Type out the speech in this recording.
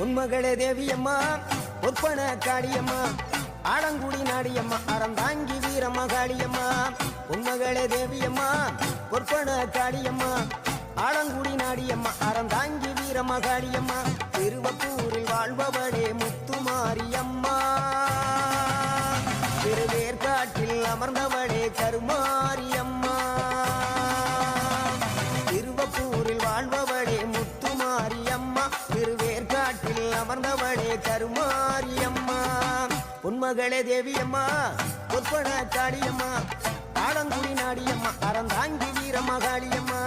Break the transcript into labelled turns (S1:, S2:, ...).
S1: உன்மகளே தேவியம்மா ஒப்பன காளியம்மா ஆலங்குடி நாடியம்மா அறந்தாங்கி வீரம்மா காளியம்மா உன்மகளே தேவியம்மா ஒப்பன காளியம்மா ஆலங்குடி நாடியம்மா அறந்தாங்கி வீரம்மா காளியம்மா திருவப்பூரில் வாழ்பவளே முத்துமாரியம்மா திருவேற்காட்டில் அமர்ந்தவளே கருமாரியம்மா திருவப்பூரில் வாழ்பவளே முத்துமாரியம்மா திருவேற்காட்டில் அமர்ந்தவளே கருமாரியம்மா உன்மகளே தேவியம்மா ஒப்பன காளியம்மா ஆலங்குடி நாடியம்மா அறந்தாங்கி வீரம்மா காளியம்மா